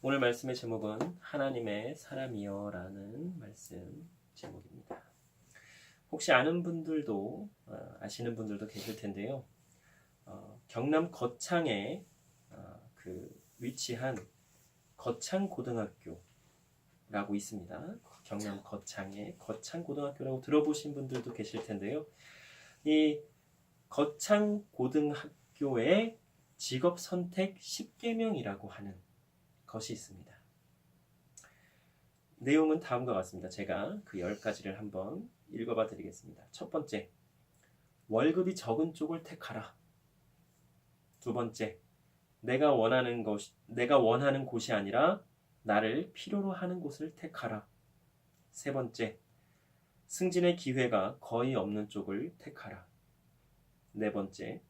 오늘 말씀의 제목은 하나님의 사람이여 라는 말씀 제목입니다. 혹시 아는 분들도 아시는 분들도 계실 텐데요. 경남 거창에 위치한 거창고등학교라고 있습니다. 경남 거창에 거창고등학교라고 들어보신 분들도 계실 텐데요. 이 거창고등학교의 직업선택 10계명이라고 하는 것이 있습니다. 내용은 다음과 같습니다. 제가 그 10가지를 한번 읽어봐 드리겠습니다. 첫 번째, 월급이 적은 쪽을 택하라. 두 번째, 내가 원하는 곳이 아니라 나를 필요로 하는 곳을 택하라. 세 번째, 승진의 기회가 거의 없는 쪽을 택하라. 네 번째,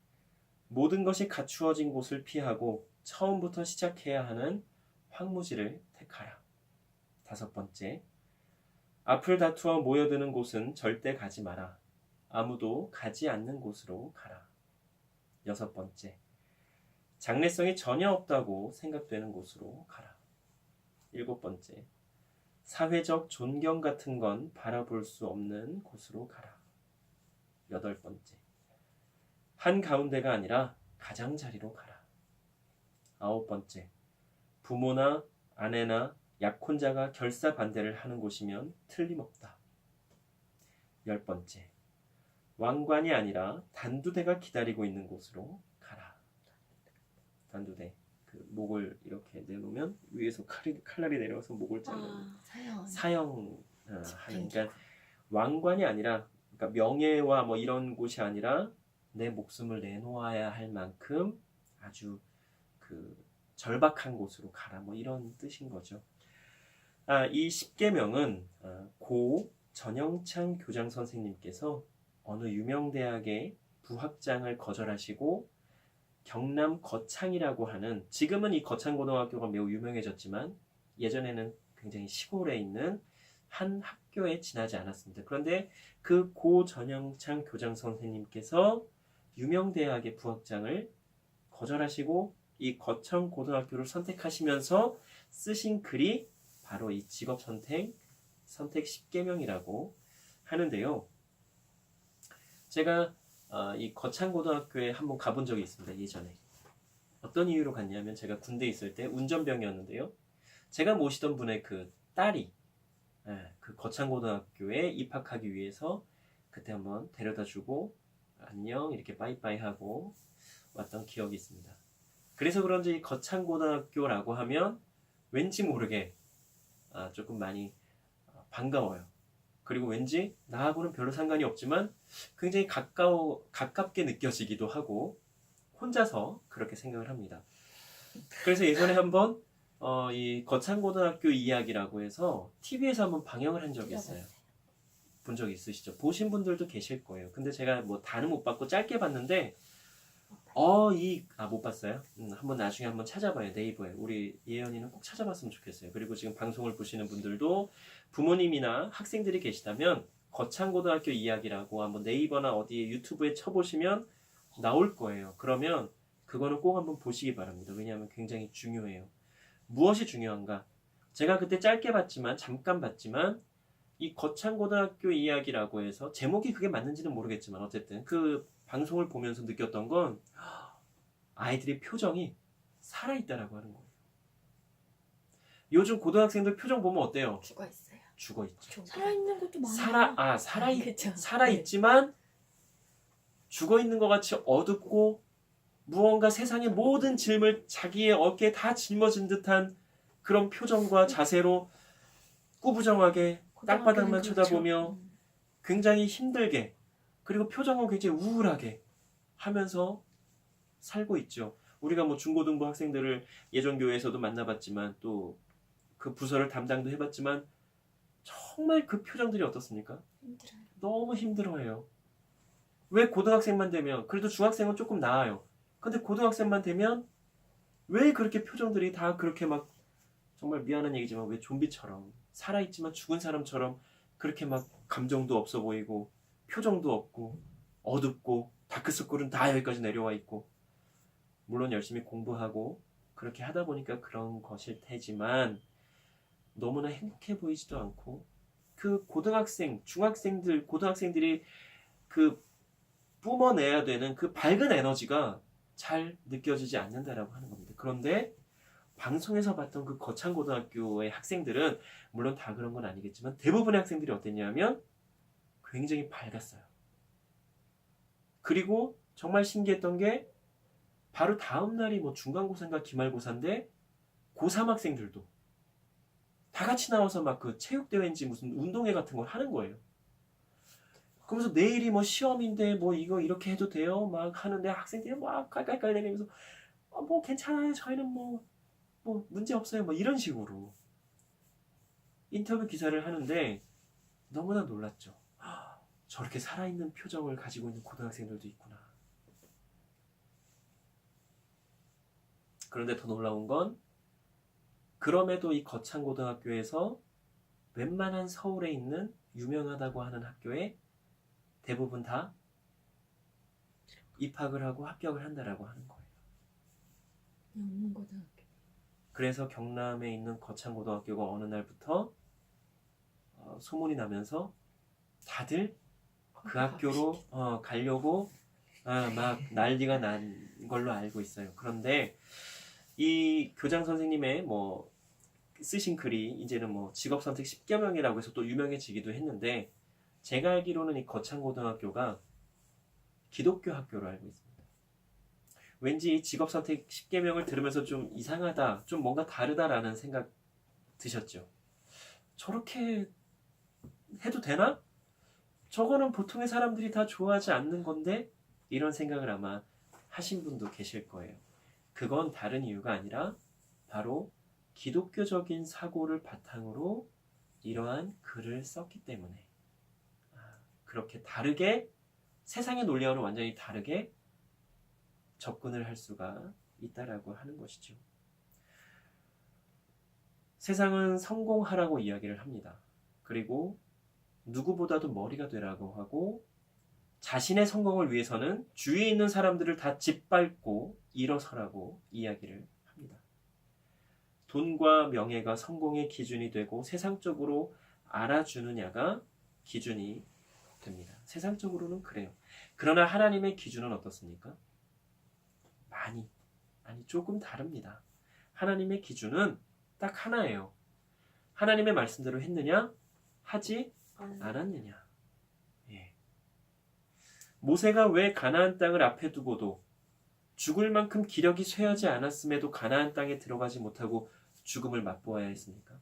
모든 것이 갖추어진 곳을 피하고 처음부터 시작해야 하는 황무지를 택하라. 다섯 번째, 앞을 다투어 모여드는 곳은 절대 가지 마라. 아무도 가지 않는 곳으로 가라. 여섯 번째, 장래성이 전혀 없다고 생각되는 곳으로 가라. 일곱 번째, 사회적 존경 같은 건 바라볼 수 없는 곳으로 가라. 여덟 번째, 한가운데가 아니라 가장자리로 가라. 아홉 번째, 부모나 아내나 약혼자가 결사 반대를 하는 곳이면 틀림없다. 열 번째, 왕관이 아니라 단두대가 기다리고 있는 곳으로 가라. 단두대, 목을 이렇게 내놓으면 위에서 칼날이 내려와서 목을 자르는 사형 하는. 그러니까 왕관이 아니라, 그러니까 명예와 뭐 이런 곳이 아니라 내 목숨을 내놓아야 할 만큼 아주 절박한 곳으로 가라, 뭐 이런 뜻인 거죠. 이 10계명은 고 전영창 교장 선생님께서 어느 유명 대학의 부학장을 거절하시고 경남 거창이라고 하는, 지금은 이 거창고등학교가 매우 유명해졌지만 예전에는 굉장히 시골에 있는 한 학교에 지나지 않았습니다. 그런데 그 고 전영창 교장 선생님께서 유명 대학의 부학장을 거절하시고 이 거창고등학교를 선택하시면서 쓰신 글이 바로 이 직업선택 10계명이라고 하는데요. 제가 이 거창고등학교에 한번 가본 적이 있습니다. 예전에. 어떤 이유로 갔냐면 제가 군대에 있을 때 운전병이었는데요. 제가 모시던 분의 그 딸이 그 거창고등학교에 입학하기 위해서 그때 한번 데려다주고 안녕 이렇게 빠이빠이 하고 왔던 기억이 있습니다. 그래서 그런지 거창고등학교라고 하면 왠지 모르게 조금 많이 반가워요. 그리고 왠지 나하고는 별로 상관이 없지만 굉장히 가깝게 느껴지기도 하고 혼자서 그렇게 생각을 합니다. 그래서 예전에 한번 이 거창고등학교 이야기라고 해서 TV에서 한번 방영을 한 적이 있어요. 본 적 있으시죠? 보신 분들도 계실 거예요. 근데 제가 뭐 다는 못 봤고 짧게 봤는데 못 봤어요? 한번 나중에 한번 찾아봐요. 네이버에. 우리 예연이는 꼭 찾아봤으면 좋겠어요. 그리고 지금 방송을 보시는 분들도 부모님이나 학생들이 계시다면 거창고등학교 이야기라고 한번 네이버나 어디 유튜브에 쳐보시면 나올 거예요. 그러면 그거는 꼭 한번 보시기 바랍니다. 왜냐하면 굉장히 중요해요. 무엇이 중요한가? 제가 그때 짧게 봤지만, 잠깐 봤지만 이 거창고등학교 이야기라고 해서 제목이 그게 맞는지는 모르겠지만 어쨌든 그 방송을 보면서 느꼈던 건 아이들의 표정이 살아있다라고 하는 거예요. 요즘 고등학생들 표정 보면 어때요? 죽어있어요. 죽어있죠. 살아있는 것도 많아요. 살아있지만 죽어있는 것 같이 어둡고 무언가 세상의 모든 짐을 자기의 어깨에 다 짊어진 듯한 그런 표정과 자세로 꾸부정하게 땅바닥만 쳐다보며 굉장히 힘들게, 그리고 표정은 굉장히 우울하게 하면서 살고 있죠. 우리가 뭐 중고등부 학생들을 예전 교회에서도 만나봤지만 또 그 부서를 담당도 해봤지만 정말 그 표정들이 어떻습니까? 힘들어요. 너무 힘들어해요. 왜 고등학생만 되면, 그래도 중학생은 조금 나아요. 근데 고등학생만 되면 왜 그렇게 표정들이 다 그렇게 막, 정말 미안한 얘기지만 왜 좀비처럼 살아있지만 죽은 사람처럼 그렇게 막 감정도 없어 보이고 표정도 없고 어둡고 다크서클은 다 여기까지 내려와 있고, 물론 열심히 공부하고 그렇게 하다 보니까 그런 것일 테지만 너무나 행복해 보이지도 않고 그 고등학생, 중학생들, 고등학생들이 그 뿜어내야 되는 그 밝은 에너지가 잘 느껴지지 않는다라고 하는 겁니다. 그런데 방송에서 봤던 그 거창고등학교의 학생들은 물론 다 그런 건 아니겠지만 대부분의 학생들이 어땠냐면 굉장히 밝았어요. 그리고 정말 신기했던 게 바로 다음 날이 뭐 중간고사인가 기말고사인데 고3 학생들도 다 같이 나와서 막 그 체육대회인지 무슨 운동회 같은 걸 하는 거예요. 그러면서 내일이 뭐 시험인데 뭐 이거 이렇게 해도 돼요? 막 하는데 학생들이 막 깔깔깔대면서 뭐 괜찮아요. 저희는 뭐 문제 없어요. 뭐 이런 식으로 인터뷰 기사를 하는데 너무나 놀랐죠. 저렇게 살아있는 표정을 가지고 있는 고등학생들도 있구나. 그런데 더 놀라운 건 그럼에도 이 거창고등학교에서 웬만한 서울에 있는 유명하다고 하는 학교에 대부분 다 입학을 하고 합격을 한다라고 하는 거예요. 영문고등학교. 그래서 경남에 있는 거창고등학교가 어느 날부터 소문이 나면서 다들 그 학교로 가려고 막 난리가 난 걸로 알고 있어요. 그런데 이 교장 선생님의 뭐 쓰신 글이 이제는 뭐 직업선택 10개명이라고 해서 또 유명해지기도 했는데 제가 알기로는 이 거창고등학교가 기독교 학교로 알고 있습니다. 왠지 이 직업선택 10개명을 들으면서 좀 이상하다, 좀 뭔가 다르다라는 생각 드셨죠? 저렇게 해도 되나? 저거는 보통의 사람들이 다 좋아하지 않는 건데 이런 생각을 아마 하신 분도 계실 거예요. 그건 다른 이유가 아니라 바로 기독교적인 사고를 바탕으로 이러한 글을 썼기 때문에 그렇게 다르게 세상의 논리와는 완전히 다르게 접근을 할 수가 있다라고 하는 것이죠. 세상은 성공하라고 이야기를 합니다. 그리고 누구보다도 머리가 되라고 하고 자신의 성공을 위해서는 주위에 있는 사람들을 다 짓밟고 일어서라고 이야기를 합니다. 돈과 명예가 성공의 기준이 되고 세상적으로 알아주느냐가 기준이 됩니다. 세상적으로는 그래요. 그러나 하나님의 기준은 어떻습니까? 아니 조금 다릅니다. 하나님의 기준은 딱 하나예요. 하나님의 말씀대로 했느냐? 하지 않았느냐? 예. 모세가 왜 가나안 땅을 앞에 두고도 죽을 만큼 기력이 쇠하지 않았음에도 가나안 땅에 들어가지 못하고 죽음을 맛보아야 했습니까?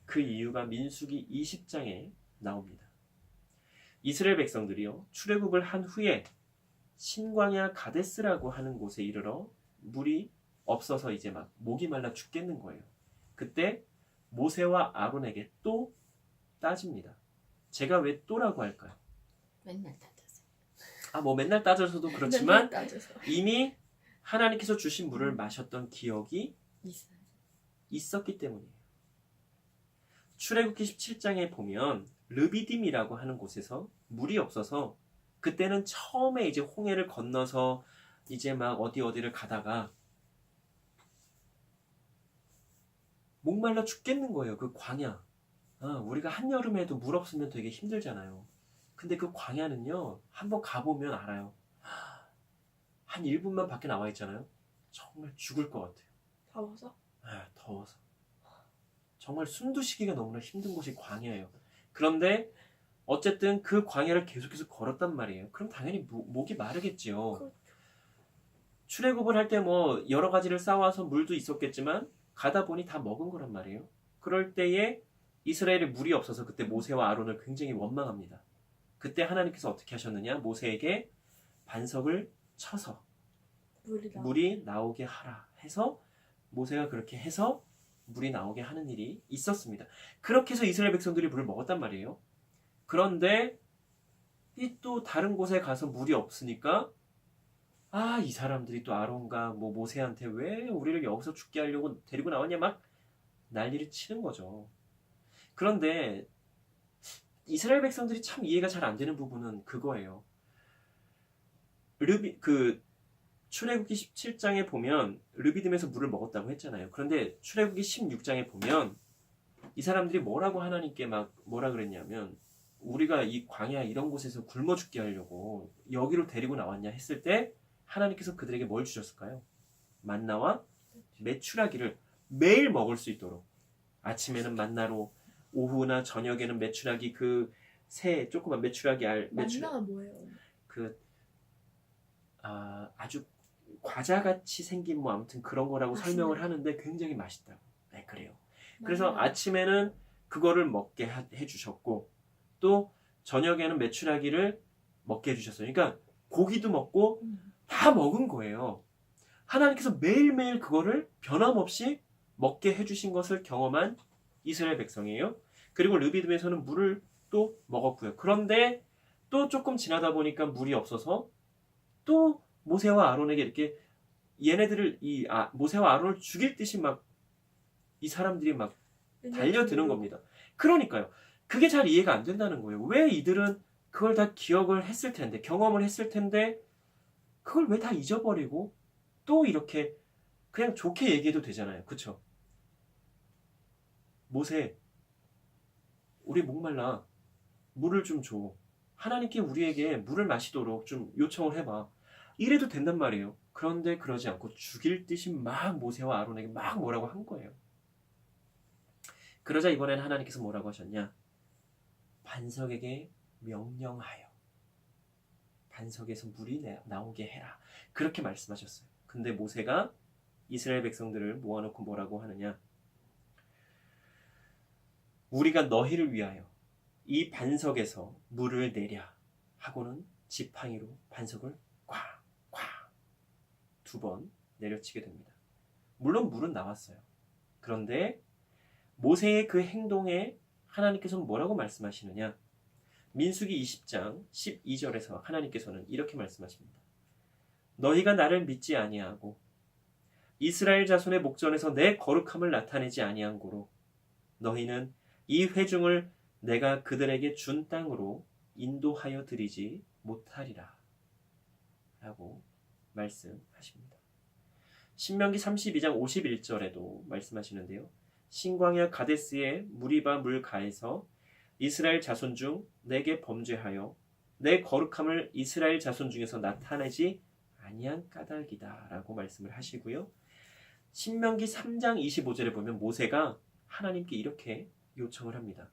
그 이유가 민수기 20장에 나옵니다. 이스라엘 백성들이요 출애굽을 한 후에 신광야 가데스라고 하는 곳에 이르러 물이 없어서 이제 막 목이 말라 죽겠는 거예요. 그때 모세와 아론에게 또 따집니다. 제가 왜 또라고 할까요? 맨날 따져서. 뭐 맨날 따져서도 그렇지만 맨날 따져서. 이미 하나님께서 주신 물을 마셨던 기억이 있어요. 있었기 때문이에요. 출애굽기 17장에 보면 르비딤이라고 하는 곳에서 물이 없어서 그때는 처음에 이제 홍해를 건너서 이제 막 어디를 가다가 목말라 죽겠는 거예요. 그 광야. 우리가 한여름에도 물 없으면 되게 힘들잖아요. 근데 그 광야는요 한번 가보면 알아요. 한 1분만 밖에 나와 있잖아요. 정말 죽을 것 같아요. 더워서? 더워서. 정말 숨도 쉬기가 너무나 힘든 곳이 광야예요. 그런데 어쨌든 그 광야를 계속해서 걸었단 말이에요. 그럼 당연히 목이 마르겠지요. 그렇죠. 출애굽을 할 때 뭐 여러 가지를 쌓아와서 물도 있었겠지만 가다 보니 다 먹은 거란 말이에요. 그럴 때에 이스라엘에 물이 없어서 그때 모세와 아론을 굉장히 원망합니다. 그때 하나님께서 어떻게 하셨느냐? 모세에게 반석을 쳐서 물이 나오게 하라 해서 모세가 그렇게 해서 물이 나오게 하는 일이 있었습니다. 그렇게 해서 이스라엘 백성들이 물을 먹었단 말이에요. 그런데 또 다른 곳에 가서 물이 없으니까 이 사람들이 또 아론과 뭐 모세한테 왜 우리를 여기서 죽게 하려고 데리고 나왔냐 막 난리를 치는 거죠. 그런데 이스라엘 백성들이 참 이해가 잘 안 되는 부분은 그거예요. 출애굽기 17장에 보면 르비딤에서 물을 먹었다고 했잖아요. 그런데 출애굽기 16장에 보면 이 사람들이 뭐라고 하나님께 막 뭐라 그랬냐면 우리가 이 광야 이런 곳에서 굶어 죽게 하려고 여기로 데리고 나왔냐 했을 때 하나님께서 그들에게 뭘 주셨을까요? 만나와 메추라기를 매일 먹을 수 있도록 아침에는 만나로 오후나 저녁에는 메추라기 그 새 조그만 메추라기 만나가 뭐예요? 그 아주 과자같이 생긴 뭐 아무튼 그런 거라고 설명을 하는데 굉장히 맛있다고. 네, 그래요. 그래서 아침에는 그거를 먹게 해주셨고 또 저녁에는 메추라기를 먹게 해주셨어요. 그러니까 고기도 먹고 다 먹은 거예요. 하나님께서 매일매일 그거를 변함없이 먹게 해주신 것을 경험한 이스라엘 백성이에요. 그리고 르비딤에서는 물을 또 먹었고요. 그런데 또 조금 지나다 보니까 물이 없어서 또 모세와 아론에게 이렇게 얘네들을 모세와 아론을 죽일 듯이 막 이 사람들이 막 달려드는 겁니다. 그러니까요. 그게 잘 이해가 안 된다는 거예요. 왜 이들은 그걸 다 기억을 했을 텐데, 경험을 했을 텐데, 그걸 왜 다 잊어버리고 또 이렇게 그냥 좋게 얘기해도 되잖아요. 그쵸? 모세, 우리 목말라. 물을 좀 줘. 하나님께 우리에게 물을 마시도록 좀 요청을 해봐. 이래도 된단 말이에요. 그런데 그러지 않고 죽일 듯이 막 모세와 아론에게 막 뭐라고 한 거예요. 그러자 이번에는 하나님께서 뭐라고 하셨냐? 반석에게 명령하여 반석에서 물이 나오게 해라. 그렇게 말씀하셨어요. 근데 모세가 이스라엘 백성들을 모아놓고 뭐라고 하느냐? 우리가 너희를 위하여 이 반석에서 물을 내랴 하고는 지팡이로 반석을 꽉꽉 2번 내려치게 됩니다. 물론 물은 나왔어요. 그런데 모세의 그 행동에 하나님께서는 뭐라고 말씀하시느냐? 민수기 20장 12절에서 하나님께서는 이렇게 말씀하십니다. 너희가 나를 믿지 아니하고 이스라엘 자손의 목전에서 내 거룩함을 나타내지 아니한 고로 너희는 이 회중을 내가 그들에게 준 땅으로 인도하여 드리지 못하리라 라고 말씀하십니다. 신명기 32장 51절에도 말씀하시는데요. 신광야 가데스의 무리바 물가에서 이스라엘 자손 중 내게 범죄하여 내 거룩함을 이스라엘 자손 중에서 나타내지 아니한 까닭이다 라고 말씀을 하시고요. 신명기 3장 25절에 보면 모세가 하나님께 이렇게 요청을 합니다.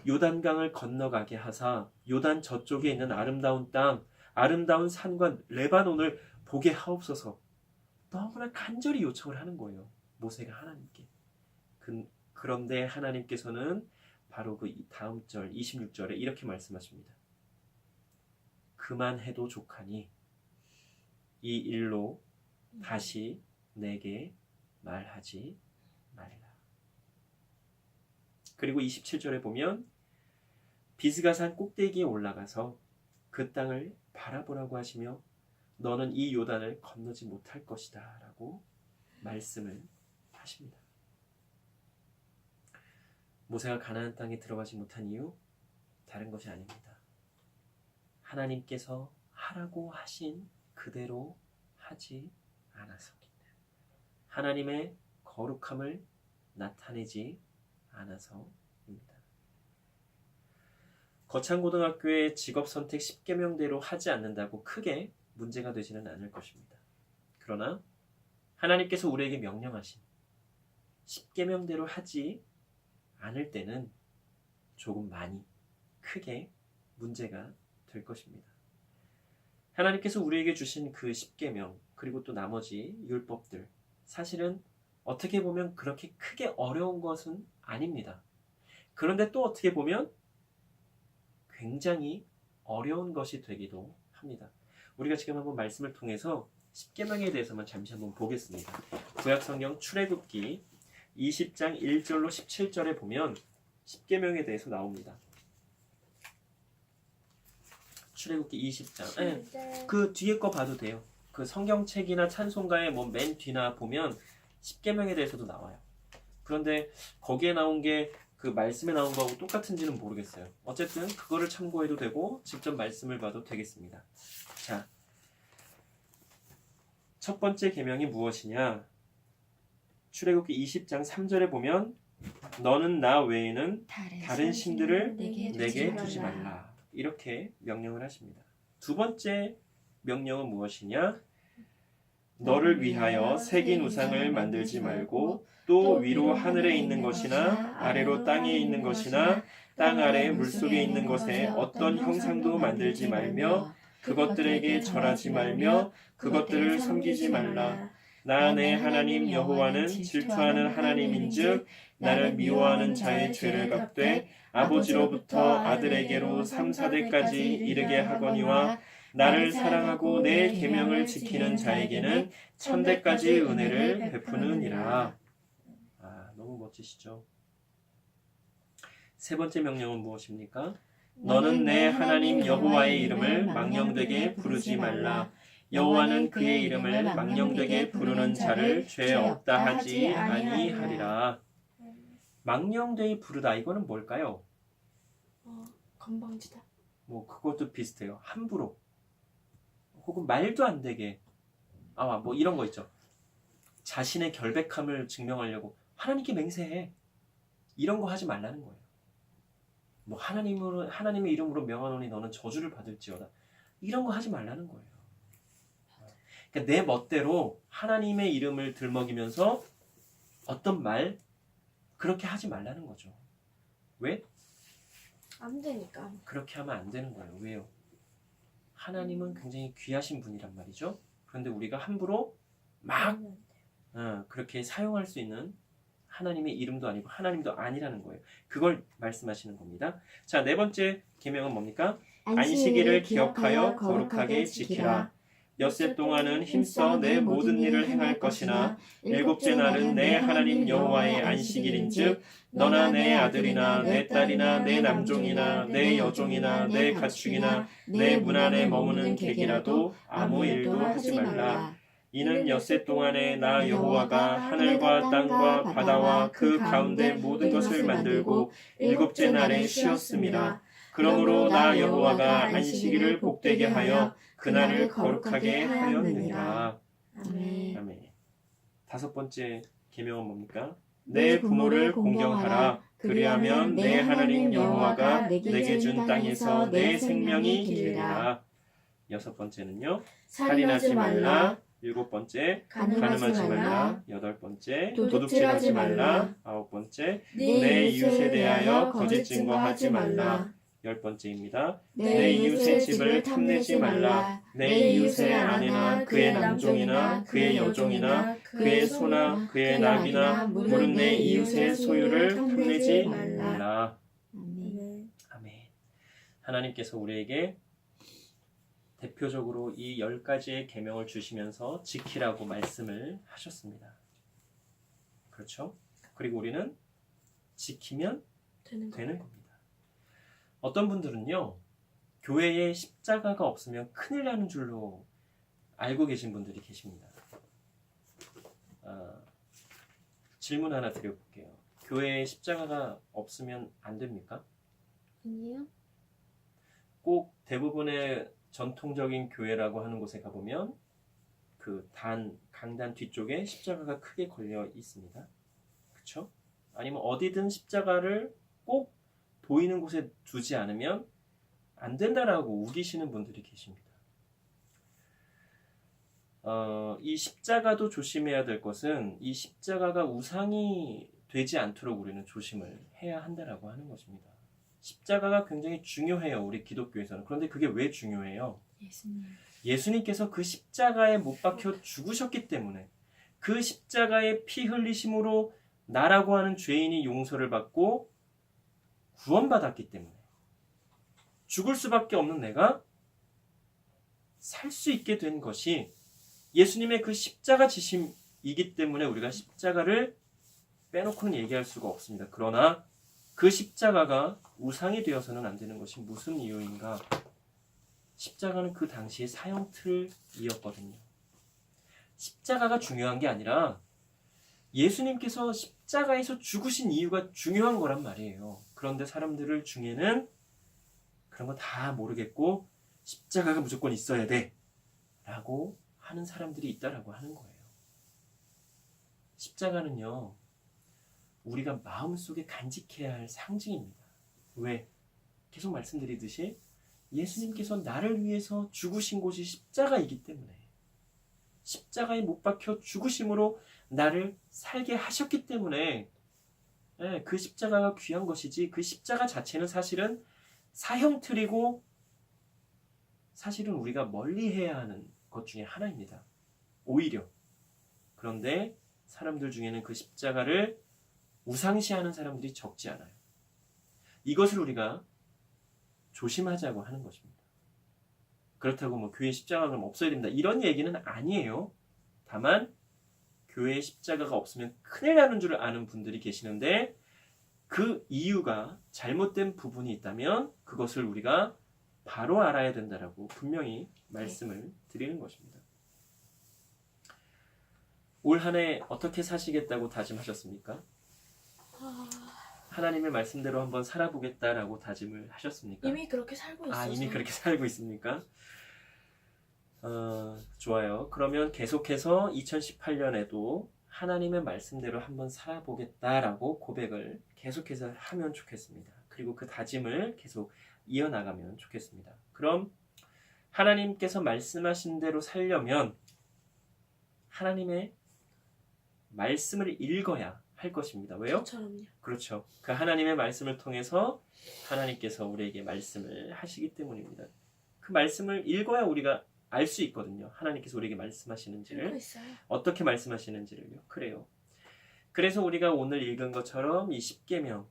요단강을 건너가게 하사 요단 저쪽에 있는 아름다운 땅, 아름다운 산과 레바논을 보게 하옵소서. 너무나 간절히 요청을 하는 거예요. 모세가 하나님께. 그런데 하나님께서는 바로 그 다음 절 26절에 이렇게 말씀하십니다. 그만해도 족하니 이 일로 다시 내게 말하지 말라. 그리고 27절에 보면 비스가산 꼭대기에 올라가서 그 땅을 바라보라고 하시며 너는 이 요단을 건너지 못할 것이다 라고 말씀을 하십니다. 모세가 가나안 땅에 들어가지 못한 이유 다른 것이 아닙니다. 하나님께서 하라고 하신 그대로 하지 않아서 하나님의 거룩함을 나타내지 않아서입니다. 거창고등학교의 직업선택 10계명대로 하지 않는다고 크게 문제가 되지는 않을 것입니다. 그러나 하나님께서 우리에게 명령하신 10계명대로 하지 않을 때는 조금 많이 크게 문제가 될 것입니다. 하나님께서 우리에게 주신 그 10계명 그리고 또 나머지 율법들 사실은 어떻게 보면 그렇게 크게 어려운 것은 아닙니다. 그런데 또 어떻게 보면 굉장히 어려운 것이 되기도 합니다. 우리가 지금 한번 말씀을 통해서 10계명에 대해서만 잠시 한번 보겠습니다. 구약성경 출애굽기 20장 1절로 17절에 보면 10계명에 대해서 나옵니다. 출애굽기 20장. 그 뒤에 거 봐도 돼요. 그 성경책이나 찬송가의 뭐 맨 뒤나 보면 10계명에 대해서도 나와요. 그런데 거기에 나온 게 그 말씀에 나온 거하고 똑같은지는 모르겠어요. 어쨌든 그거를 참고해도 되고 직접 말씀을 봐도 되겠습니다. 자, 첫 번째 계명이 무엇이냐? 출애굽기 20장 3절에 보면 너는 나 외에는 다른 신들을 내게 두지 말라. 이렇게 명령을 하십니다. 두 번째 명령은 무엇이냐? 너를 위하여 새긴 우상을 만들지 말고 또 위로 하늘에 있는 것이나 아래로 땅에 있는 것이나 땅 아래 물속에 있는 것에 어떤 형상도 만들지 말며 그것들에게 절하지 말며 그것들을 섬기지 말라. 나 내 하나님 여호와는 질투하는 하나님인즉 나를 미워하는 자의 죄를 갚되 아버지로부터 아들에게로 3, 4대까지 이르게 하거니와 나를 사랑하고 내 계명을 지키는 자에게는 1000대까지 은혜를 베푸느니라. 너무 멋지시죠? 세 번째 명령은 무엇입니까? 너는 내 하나님 여호와의 이름을 망령되게 부르지 말라. 여호와는 그의 이름을 망령되게 부르는 자를 죄 없다 하지 아니하리라. 망령되이 부르다, 이거는 뭘까요? 건방지다. 뭐 그것도 비슷해요. 함부로 혹은 말도 안 되게 뭐 이런 거 있죠. 자신의 결백함을 증명하려고 하나님께 맹세해. 이런 거 하지 말라는 거예요. 뭐 하나님의 이름으로 명하노니 너는 저주를 받을지어다. 이런 거 하지 말라는 거예요. 그러니까 내 멋대로 하나님의 이름을 들먹이면서 어떤 말 그렇게 하지 말라는 거죠. 왜? 안 되니까. 그렇게 하면 안 되는 거예요. 왜요? 하나님은 굉장히 귀하신 분이란 말이죠. 그런데 우리가 함부로 막 그렇게 사용할 수 있는 하나님의 이름도 아니고 하나님도 아니라는 거예요. 그걸 말씀하시는 겁니다. 자, 네 번째 계명은 뭡니까? 안식일을 기억하여 거룩하게 지키라. 엿새 동안은 힘써 내 모든 일을 행할 것이나 일곱째 날은 내 하나님 여호와의 안식일인즉 너나 내 아들이나 내 딸이나 내 남종이나 내 여종이나 내 가축이나 내 문 안에 머무는 객이라도 아무 일도 하지 말라. 이는 엿새 동안에 나 여호와가 하늘과 땅과 바다와 그 가운데 모든 것을 만들고 일곱째 날에 쉬었음이라. 그러므로 나 여호와가 안식일을 복되게 하여 그날을 거룩하게 하였느니라. 아멘. 아멘. 다섯 번째 계명은 뭡니까? 내 부모를 공경하라. 그리하면 내 하나님 여호와가 내게 준 땅에서 내 생명이 길리라. 여섯 번째는요. 살인하지 말라. 일곱 번째 간음하지 말라. 여덟 번째 도둑질하지 말라. 아홉 번째 내 이웃에 대하여 거짓 증거하지 말라. 열 번째입니다. 내 이웃의 집을 탐내지 말라. 내 이웃의 아내나 그의 남종이나 그의 여종이나 그의 소나 그의 낙이나 물은 내 이웃의 소유를 탐내지 말라. 아멘. 아멘. 하나님께서 우리에게 대표적으로 이 10가지의 계명을 주시면서 지키라고 말씀을 하셨습니다. 그렇죠? 그리고 우리는 지키면 되는 겁니다. 어떤 분들은요, 교회에 십자가가 없으면 큰일 나는 줄로 알고 계신 분들이 계십니다. 질문 하나 드려볼게요. 교회에 십자가가 없으면 안 됩니까? 아니요. 꼭 대부분의 전통적인 교회라고 하는 곳에 가보면 그 강단 뒤쪽에 십자가가 크게 걸려 있습니다. 그렇죠? 아니면 어디든 십자가를 꼭 보이는 곳에 두지 않으면 안 된다라고 우기시는 분들이 계십니다. 이 십자가도 조심해야 될 것은 이 십자가가 우상이 되지 않도록 우리는 조심을 해야 한다라고 하는 것입니다. 십자가가 굉장히 중요해요. 우리 기독교에서는. 그런데 그게 왜 중요해요? 예수님께서 그 십자가에 못 박혀 죽으셨기 때문에 그 십자가의 피 흘리심으로 나라고 하는 죄인이 용서를 받고 구원받았기 때문에 죽을 수밖에 없는 내가 살 수 있게 된 것이 예수님의 그 십자가 지심이기 때문에 우리가 십자가를 빼놓고는 얘기할 수가 없습니다. 그러나 그 십자가가 우상이 되어서는 안 되는 것이 무슨 이유인가? 십자가는 그 당시의 사형 틀이었거든요. 십자가가 중요한 게 아니라 예수님께서 십자가에서 죽으신 이유가 중요한 거란 말이에요. 그런데 사람들 중에는 그런 거 다 모르겠고 십자가가 무조건 있어야 돼 라고 하는 사람들이 있다라고 하는 거예요. 십자가는요, 우리가 마음속에 간직해야 할 상징입니다. 왜? 계속 말씀드리듯이 예수님께서 나를 위해서 죽으신 곳이 십자가이기 때문에, 십자가에 못 박혀 죽으심으로 나를 살게 하셨기 때문에, 그 십자가가 귀한 것이지, 그 십자가 자체는 사실은 사형틀이고 사실은 우리가 멀리해야 하는 것 중에 하나입니다. 오히려. 그런데 사람들 중에는 그 십자가를 우상시하는 사람들이 적지 않아요. 이것을 우리가 조심하자고 하는 것입니다. 그렇다고 뭐 교회 십자가가 그럼 없어야 됩니다, 이런 얘기는 아니에요. 다만 교회에 십자가가 없으면 큰일 나는 줄 아는 분들이 계시는데, 그 이유가 잘못된 부분이 있다면 그것을 우리가 바로 알아야 된다라고 분명히 말씀을 드리는 것입니다. 올 한 해 어떻게 사시겠다고 다짐하셨습니까? 하나님의 말씀대로 한번 살아보겠다라고 다짐을 하셨습니까? 이미 그렇게 살고 있어서. 이미 그렇게 살고 있습니까? 좋아요. 그러면 계속해서 2018년에도 하나님의 말씀대로 한번 살아보겠다라고 고백을 계속해서 하면 좋겠습니다. 그리고 그 다짐을 계속 이어나가면 좋겠습니다. 그럼 하나님께서 말씀하신 대로 살려면 하나님의 말씀을 읽어야 할 것입니다. 왜요? 저처럼요. 그렇죠. 그 하나님의 말씀을 통해서 하나님께서 우리에게 말씀을 하시기 때문입니다. 그 말씀을 읽어야 우리가 알 수 있거든요. 하나님께서 우리에게 말씀하시는지를. 알고 있어요. 어떻게 말씀하시는지를요. 그래요. 그래서 우리가 오늘 읽은 것처럼 이 10계명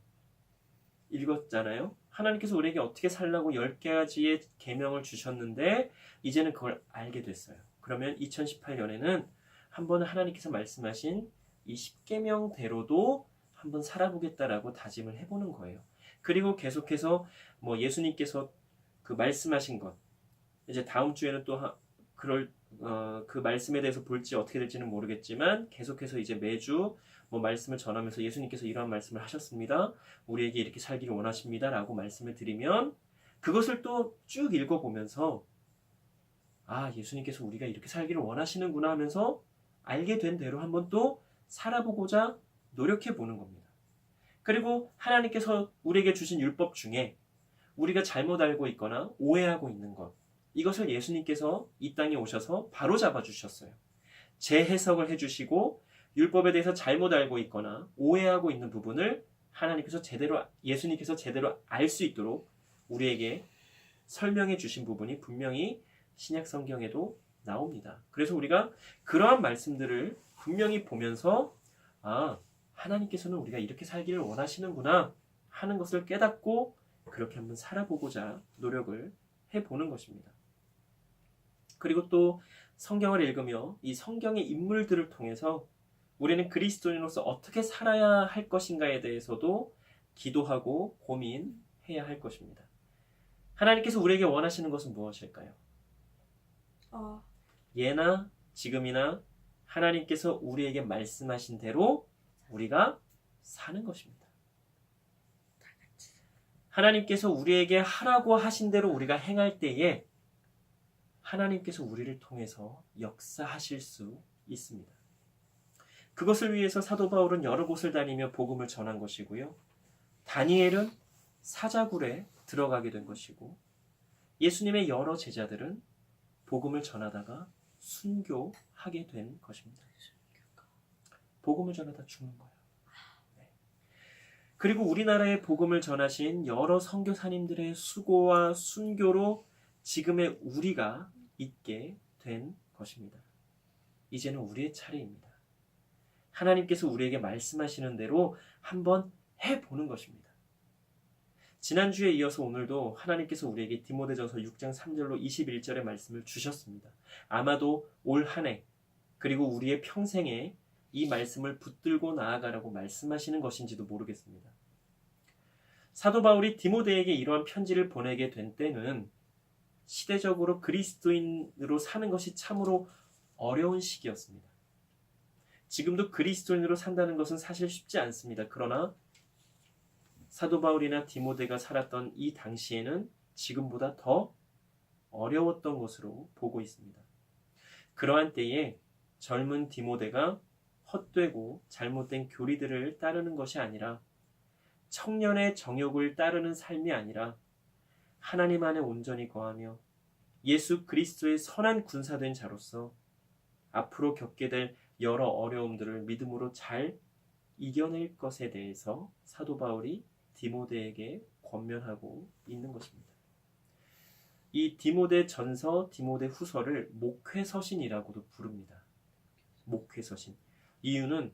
읽었잖아요. 하나님께서 우리에게 어떻게 살라고 10가지의 계명을 주셨는데 이제는 그걸 알게 됐어요. 그러면 2018년에는 한번 하나님께서 말씀하신 이 10계명대로도 한번 살아보겠다라고 다짐을 해보는 거예요. 그리고 계속해서 뭐 예수님께서 그 말씀하신 것, 이제 다음 주에는 또 그 말씀에 대해서 볼지 어떻게 될지는 모르겠지만 계속해서 이제 매주 뭐 말씀을 전하면서 예수님께서 이러한 말씀을 하셨습니다, 우리에게 이렇게 살기를 원하십니다 라고 말씀을 드리면 그것을 또 쭉 읽어보면서 예수님께서 우리가 이렇게 살기를 원하시는구나 하면서 알게 된 대로 한번 또 살아보고자 노력해 보는 겁니다. 그리고 하나님께서 우리에게 주신 율법 중에 우리가 잘못 알고 있거나 오해하고 있는 것, 이것을 예수님께서 이 땅에 오셔서 바로 잡아주셨어요. 재해석을 해주시고 율법에 대해서 잘못 알고 있거나 오해하고 있는 부분을 예수님께서 제대로 알 수 있도록 우리에게 설명해 주신 부분이 분명히 신약 성경에도 나옵니다. 그래서 우리가 그러한 말씀들을 분명히 보면서 하나님께서는 우리가 이렇게 살기를 원하시는구나 하는 것을 깨닫고 그렇게 한번 살아보고자 노력을 해보는 것입니다. 그리고 또 성경을 읽으며 이 성경의 인물들을 통해서 우리는 그리스도인으로서 어떻게 살아야 할 것인가에 대해서도 기도하고 고민해야 할 것입니다. 하나님께서 우리에게 원하시는 것은 무엇일까요? 예나 지금이나 하나님께서 우리에게 말씀하신 대로 우리가 사는 것입니다. 하나님께서 우리에게 하라고 하신 대로 우리가 행할 때에 하나님께서 우리를 통해서 역사하실 수 있습니다. 그것을 위해서 사도 바울은 여러 곳을 다니며 복음을 전한 것이고요. 다니엘은 사자굴에 들어가게 된 것이고, 예수님의 여러 제자들은 복음을 전하다가 순교하게 된 것입니다. 복음을 전하다 죽는 거예요. 그리고 우리나라에 복음을 전하신 여러 선교사님들의 수고와 순교로 지금의 우리가 있게 된 것입니다. 이제는 우리의 차례입니다. 하나님께서 우리에게 말씀하시는 대로 한번 해보는 것입니다. 지난주에 이어서 오늘도 하나님께서 우리에게 디모데전서 6장 3절로 21절의 말씀을 주셨습니다. 아마도 올 한 해 그리고 우리의 평생에 이 말씀을 붙들고 나아가라고 말씀하시는 것인지도 모르겠습니다. 사도 바울이 디모데에게 이러한 편지를 보내게 된 때는 시대적으로 그리스도인으로 사는 것이 참으로 어려운 시기였습니다. 지금도 그리스도인으로 산다는 것은 사실 쉽지 않습니다. 그러나 사도 바울이나 디모데가 살았던 이 당시에는 지금보다 더 어려웠던 것으로 보고 있습니다. 그러한 때에 젊은 디모데가 헛되고 잘못된 교리들을 따르는 것이 아니라 청년의 정욕을 따르는 삶이 아니라 하나님 안에 온전히 거하며 예수 그리스도의 선한 군사된 자로서 앞으로 겪게 될 여러 어려움들을 믿음으로 잘 이겨낼 것에 대해서 사도 바울이 디모데에게 권면하고 있는 것입니다. 이 디모데 전서, 디모데 후서를 목회서신이라고도 부릅니다. 목회서신. 이유는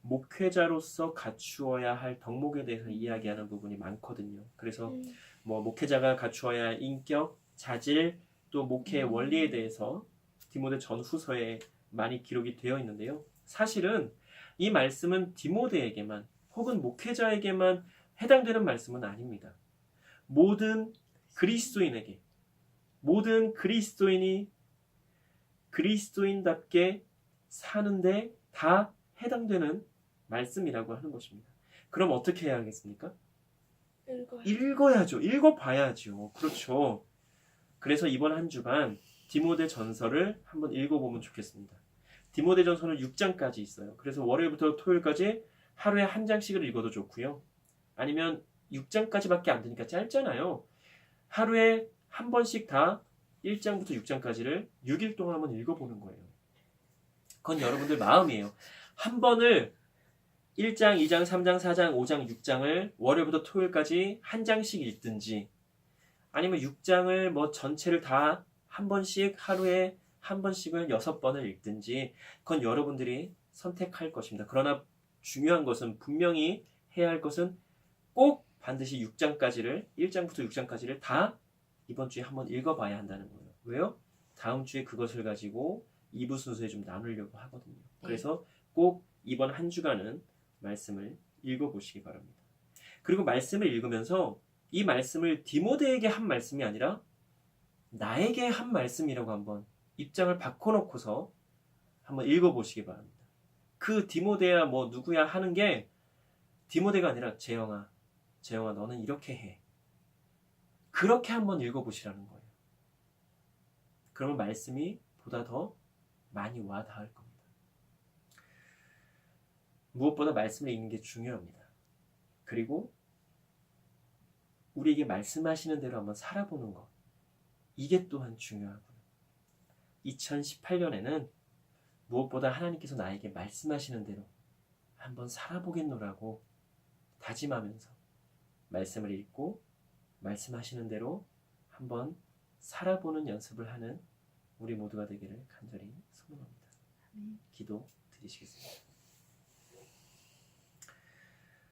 목회자로서 갖추어야 할 덕목에 대해서 이야기하는 부분이 많거든요. 그래서 뭐 목회자가 갖추어야 할 인격, 자질, 또 목회의 원리에 대해서 디모데 전후서에 많이 기록이 되어 있는데요. 사실은 이 말씀은 디모데에게만 혹은 목회자에게만 해당되는 말씀은 아닙니다. 모든 그리스도인에게, 모든 그리스도인이 그리스도인답게 사는데 다 해당되는 말씀이라고 하는 것입니다. 그럼 어떻게 해야 하겠습니까? 읽어야죠. 읽어봐야죠. 그렇죠. 그래서 이번 한 주간 디모데 전서를 한번 읽어보면 좋겠습니다. 디모데 전서는 6장까지 있어요. 그래서 월요일부터 토요일까지 하루에 한 장씩을 읽어도 좋고요. 아니면 6장까지밖에 안 되니까 짧잖아요. 하루에 한 번씩 다 1장부터 6장까지를 6일 동안 한번 읽어보는 거예요. 그건 여러분들 마음이에요. 한 번을 1장, 2장, 3장, 4장, 5장, 6장을 월요일부터 토요일까지 한 장씩 읽든지 아니면 6장을 뭐 전체를 다 한 번씩 하루에 한 번씩을 6번을 읽든지 그건 여러분들이 선택할 것입니다. 그러나 중요한 것은 분명히 해야 할 것은 꼭 반드시 6장까지를 1장부터 6장까지를 다 이번 주에 한번 읽어봐야 한다는 거예요. 왜요? 다음 주에 그것을 가지고 2부 순서에 좀 나누려고 하거든요. 그래서 꼭 이번 한 주간은 말씀을 읽어보시기 바랍니다. 그리고 말씀을 읽으면서 이 말씀을 디모데에게 한 말씀이 아니라 나에게 한 말씀이라고 한번 입장을 바꿔놓고서 한번 읽어보시기 바랍니다. 그 디모데야 뭐 누구야 하는 게 디모데가 아니라 재영아 너는 이렇게 해. 그렇게 한번 읽어보시라는 거예요. 그러면 말씀이 보다 더 많이 와 닿을 겁니다. 무엇보다 말씀을 읽는 게 중요합니다. 그리고 우리에게 말씀하시는 대로 한번 살아보는 것. 이게 또한 중요하고요. 2018년에는 무엇보다 하나님께서 나에게 말씀하시는 대로 한번 살아보겠노라고 다짐하면서 말씀을 읽고 말씀하시는 대로 한번 살아보는 연습을 하는 우리 모두가 되기를 간절히 소원합니다. 기도 드리시겠습니다.